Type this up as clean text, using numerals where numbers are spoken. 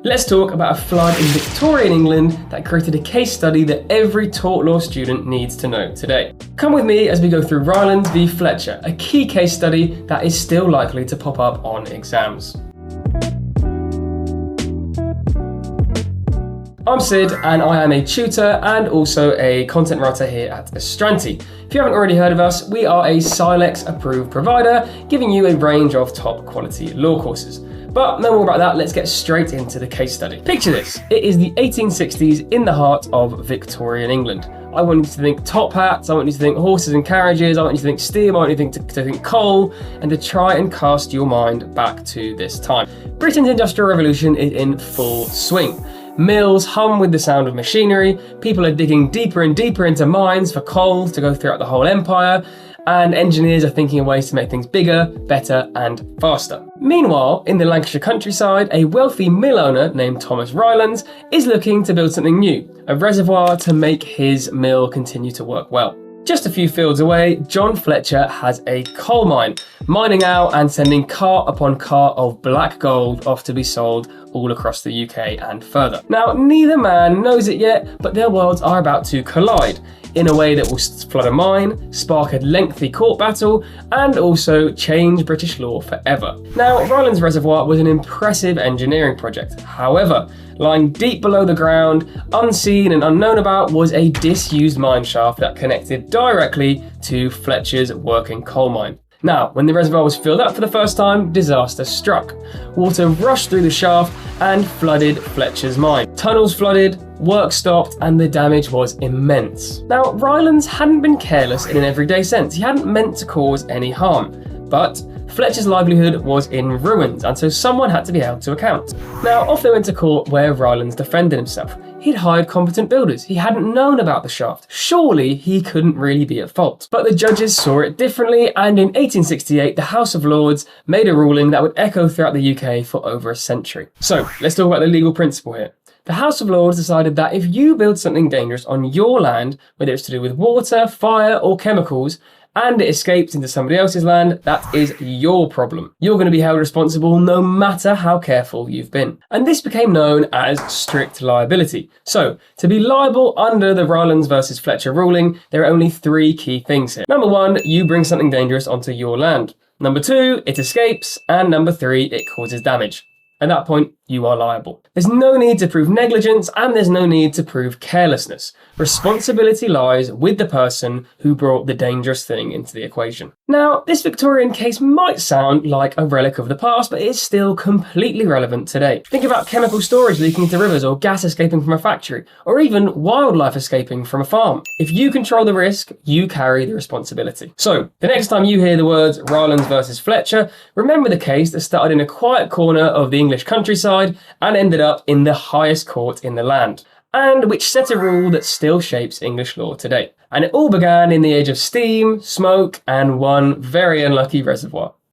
Let's talk about a flood in Victorian England that created a case study that every tort law student needs to know today. Come with me as we go through Rylands v Fletcher, a key case study that is still likely to pop up on exams. I'm Sid and I am a tutor and also a content writer here at Astranti. If you haven't already heard of us, we are a Silex approved provider, giving you a range of top quality law courses. But no more about that, let's get straight into the case study. Picture this, it is the 1860s in the heart of Victorian England. I want you to think top hats, I want you to think horses and carriages, I want you to think steam, I want you to think coal, and to try and cast your mind back to this time. Britain's Industrial Revolution is in full swing. Mills hum with the sound of machinery, people are digging deeper and deeper into mines for coal to go throughout the whole empire, and engineers are thinking of ways to make things bigger, better and faster. Meanwhile, in the Lancashire countryside, a wealthy mill owner named Thomas Rylands is looking to build something new, a reservoir to make his mill continue to work well. Just a few fields away, John Fletcher has a coal mine, mining out and sending cart upon cart of black gold off to be sold all across the UK and further. Now, neither man knows it yet, but their worlds are about to collide in a way that will flood a mine, spark a lengthy court battle, and also change British law forever. Now, Rylands Reservoir was an impressive engineering project. However, lying deep below the ground, unseen and unknown about, was a disused mine shaft that connected directly to Fletcher's working coal mine. Now, when the reservoir was filled up for the first time, disaster struck. Water rushed through the shaft and flooded Fletcher's mine. Tunnels flooded, work stopped, and the damage was immense. Now, Rylands hadn't been careless in an everyday sense. He hadn't meant to cause any harm. But Fletcher's livelihood was in ruins, and so someone had to be held to account. Now, off they went to court where Rylands defended himself. He'd hired competent builders. He hadn't known about the shaft. Surely he couldn't really be at fault. But the judges saw it differently, and in 1868, the House of Lords made a ruling that would echo throughout the UK for over a century. So, let's talk about the legal principle here. The House of Lords decided that if you build something dangerous on your land, whether it's to do with water, fire, or chemicals, and it escapes into somebody else's land, that is your problem. You're going to be held responsible no matter how careful you've been. And this became known as strict liability. So, to be liable under the Rylands versus Fletcher ruling, there are only three key things here. Number one, you bring something dangerous onto your land. Number two, it escapes. And number three, it causes damage. At that point, you are liable. There's no need to prove negligence and there's no need to prove carelessness. Responsibility lies with the person who brought the dangerous thing into the equation. Now, this Victorian case might sound like a relic of the past, but it's still completely relevant today. Think about chemical storage leaking into rivers or gas escaping from a factory, or even wildlife escaping from a farm. If you control the risk, you carry the responsibility. So, the next time you hear the words Rylands versus Fletcher, remember the case that started in a quiet corner of the English countryside and ended up in the highest court in the land, and which set a rule that still shapes English law today. And it all began in the age of steam, smoke, and one very unlucky reservoir.